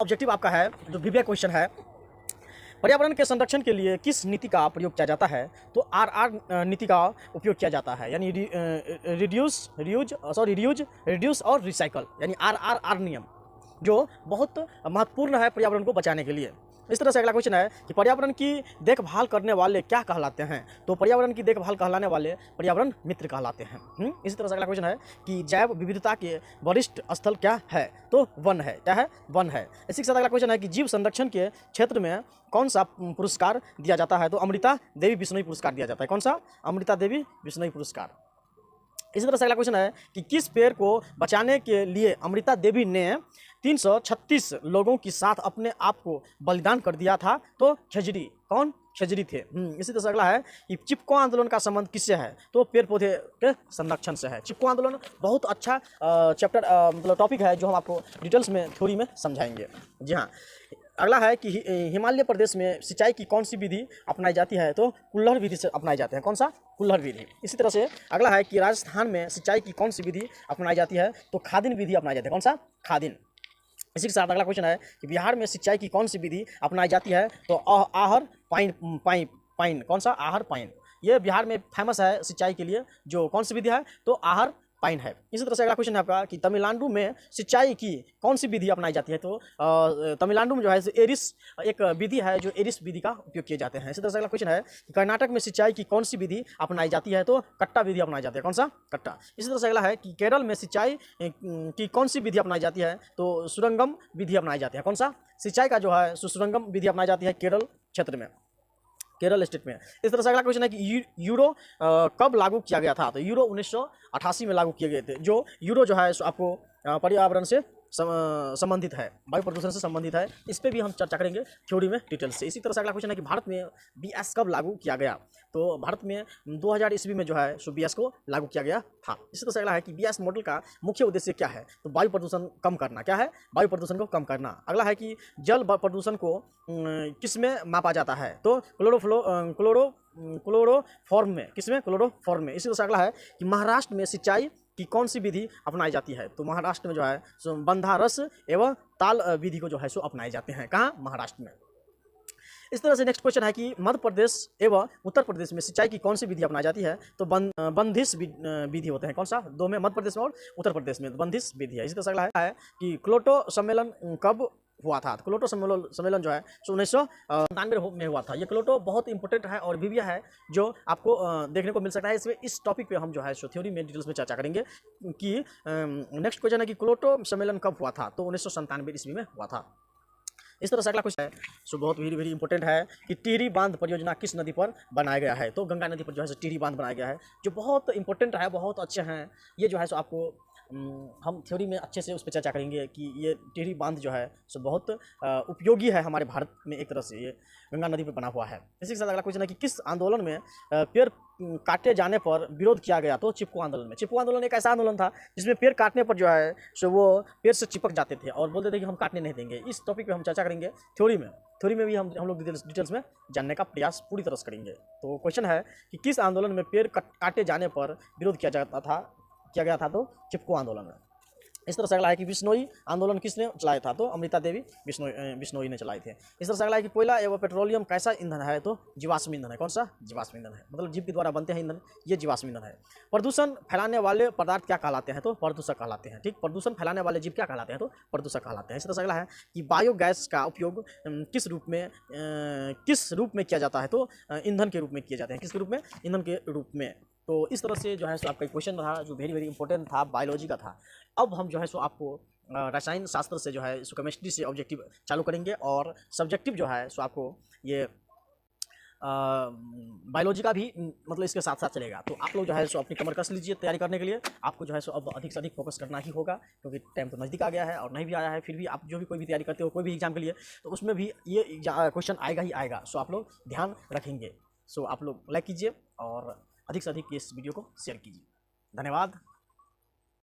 Objective आपका है, जो विवेक क्वेश्चन है, पर्यावरण के संरक्षण के लिए किस नीति का प्रयोग किया जाता है? तो आरआर नीति का उपयोग किया जाता है, यानी रिड्यूस और रिसाइकल, यानी आरआर नियम, जो बहुत महत्वपूर्ण है पर्यावरण को बचाने के लिए। इस तरह से अगला क्वेश्चन है कि पर्यावरण की देखभाल करने वाले क्या कहलाते हैं? तो पर्यावरण की देखभाल कहलाने वाले पर्यावरण मित्र कहलाते हैं। इसी तरह से अगला क्वेश्चन है कि जैव विविधता के वरिष्ठ स्थल क्या है? तो वन है। क्या है? वन है। इसी के साथ अगला क्वेश्चन है कि जीव संरक्षण के क्षेत्र में कौन सा पुरस्कार दिया जाता है? तो अमृता देवी बिश्नोई पुरस्कार दिया जाता है। कौन सा? अमृता देवी बिश्नोई पुरस्कार। इसी तरह से अगला क्वेश्चन है कि किस पेड़ को बचाने के लिए अमृता देवी ने 336 लोगों के साथ अपने आप को बलिदान कर दिया था? तो खेजड़ी। कौन? खेजड़ी थे। इसी तरह से अगला है कि चिपको आंदोलन का संबंध किससे है? तो पेड़ पौधे के संरक्षण से है। चिपको आंदोलन बहुत अच्छा चैप्टर मतलब टॉपिक है, जो हम आपको डिटेल्स में थ्योरी में समझाएंगे। जी हाँ। अगला है कि हिमालय प्रदेश में सिंचाई की कौन सी विधि अपनाई जाती है? तो कुल्हड़ विधि से अपनाई जाते हैं। कौन सा? कुल्हड़ विधि। इसी तरह से अगला है कि राजस्थान में सिंचाई की कौन सी विधि अपनाई जाती है? तो खादिन विधि अपनाई जाती है। कौन सा? खादिन। इसी के साथ अगला क्वेश्चन है कि बिहार में सिंचाई की कौन सी विधि अपनाई जाती है? तो आहर पाइन। कौन सा? आहर पाइन। ये बिहार में फेमस है सिंचाई के लिए, जो कौन सी विधि है? तो आहर पाइन है। इसी तरह से अगला क्वेश्चन है आपका कि तमिलनाडु में सिंचाई की कौन सी विधि अपनाई जाती है? तो तमिलनाडु में जो है एरिस एक विधि है, जो एरिस विधि का उपयोग किए जाते हैं। इसी तरह से अगला क्वेश्चन है कि कर्नाटक में सिंचाई की कौन सी विधि अपनाई जाती है? तो कट्टा विधि अपनाई जाती है। कौन सा? कट्टा। इसी तरह से अगला है कि केरल में सिंचाई की कौन सी विधि अपनाई जाती है? तो सुरंगम विधि अपनाई जाती है। कौन सा? सिंचाई का जो है सुरंगम विधि अपनाई जाती है केरल क्षेत्र में, केरल स्टेट में। इस तरह से अगला क्वेश्चन है कि यूरो कब लागू किया गया था? तो यूरो 1988 में लागू किए गए थे। जो यूरो जो है आपको पर्यावरण से संबंधित है, वायु प्रदूषण से संबंधित है। इस पर भी हम चर्चा करेंगे थ्योरी में डिटेल से। इसी तरह से अगला क्वेश्चन है कि भारत में बीएस कब लागू किया गया? तो भारत में 2000 ईस्वी में जो है सो बीएस को लागू किया गया था। इसी तरह से अगला है कि बीएस मॉडल का मुख्य उद्देश्य क्या है? तो वायु प्रदूषण कम करना। क्या है? वायु प्रदूषण को कम करना। अगला है कि जल प्रदूषण को किस में मापा जाता है? तो क्लोरोफॉर्म में। किस में? क्लोरोफॉर्म में। इसी तरह से अगला है कि महाराष्ट्र में सिंचाई की कौन सी विधि अपनाई जाती है? तो महाराष्ट्र में जो है सो बंधा रस एवं ताल विधि को जो है सो अपनाए जाते हैं। कहाँ? महाराष्ट्र में। इस तरह से नेक्स्ट क्वेश्चन है कि मध्य प्रदेश एवं उत्तर प्रदेश में सिंचाई की कौन सी विधि अपनाई जाती है? तो बंधिस विधि होते हैं। कौन सा? दो में, मध्य प्रदेश में और उत्तर प्रदेश में बंधिस विधि है। इसी तरह से अगला है कि क्योटो सम्मेलन कब हुआ था? क्योटो सम्मेलन जो है 1997 में हुआ था। ये क्योटो बहुत इंपॉर्टेंट है और विविया है, जो आपको देखने को मिल सकता है। इसमें इस टॉपिक पे हम जो है सो थ्योरी में डिटेल्स में चर्चा करेंगे कि नेक्स्ट क्वेश्चन है कि क्योटो सम्मेलन कब हुआ था? तो 1997 ईस्वी में हुआ था। इस तरह से अगला क्वेश्चन है सो बहुत वेरी इंपॉर्टेंट है कि टिहरी बांध परियोजना किस नदी पर बनाया गया है? तो गंगा नदी पर जो है टिहरी बांध बनाया गया है, जो बहुत इंपॉर्टेंट है, बहुत अच्छे हैं। ये जो है सो आपको हम थ्योरी में अच्छे से उस पर चर्चा करेंगे कि ये टिहरी बांध जो है सो बहुत उपयोगी है हमारे भारत में। एक तरह से ये गंगा नदी पर बना हुआ है। इसी के साथ अगला क्वेश्चन है कि किस आंदोलन में पेड़ काटे जाने पर विरोध किया गया? तो चिपको आंदोलन में। चिपको आंदोलन एक ऐसा आंदोलन था जिसमें पेड़ काटने पर जो है सो वो पेड़ से चिपक जाते थे और बोलते थे कि हम काटने नहीं देंगे। इस टॉपिक पे हम चर्चा करेंगे थ्योरी में। थ्योरी में भी हम लोग डिटेल्स में जानने का प्रयास पूरी तरह से करेंगे। तो क्वेश्चन है कि किस आंदोलन में पेड़ काटे जाने पर विरोध किया गया था? तो चिपको आंदोलन में। इस तरह से अगला है कि बिश्नोई आंदोलन किसने चलाया था? तो अमृता देवी बिश्नोई ने चलाए थे। इस तरह से अगला है कि कोयला एवं पेट्रोलियम कैसा ईंधन है? तो जीवाश्म ईंधन है। कौन सा? जीवाश्म ईंधन है, मतलब जीव के द्वारा बनते हैं ईंधन, ये जीवाश्म ईंधन है। प्रदूषण फैलाने वाले पदार्थ क्या कहलाते हैं? तो प्रदूषक कहलाते हैं। ठीक, प्रदूषण फैलाने वाले जीव क्या कहलाते हैं? तो प्रदूषक कहलाते हैं। इस तरह से अगला है कि बायोगैस का उपयोग किस रूप में किया जाता है? तो ईंधन के रूप में किए जाते हैं। किस रूप में? ईंधन के रूप में। तो इस तरह से जो है सो आपका क्वेश्चन था, जो वेरी इंपॉर्टेंट था, बायोलॉजी का था। अब हम जो है सो आपको रसायन शास्त्र से जो है सो केमिस्ट्री से ऑब्जेक्टिव चालू करेंगे, और सब्जेक्टिव जो है सो आपको ये बायोलॉजी का भी मतलब इसके साथ साथ चलेगा। तो आप लोग जो है सो अपनी कमर कस लीजिए तैयारी करने के लिए। आपको जो है सो अब अधिक से अधिक फोकस करना ही होगा, क्योंकि टाइम तो नज़दीक आ गया है, और नहीं भी आया है फिर भी आप जो भी कोई भी तैयारी करते हो कोई भी एग्जाम के लिए, तो उसमें भी ये क्वेश्चन आएगा ही आएगा। सो आप लोग ध्यान रखेंगे। सो आप लोग लाइक कीजिए और अधिक से अधिक इस वीडियो को शेयर कीजिए। धन्यवाद।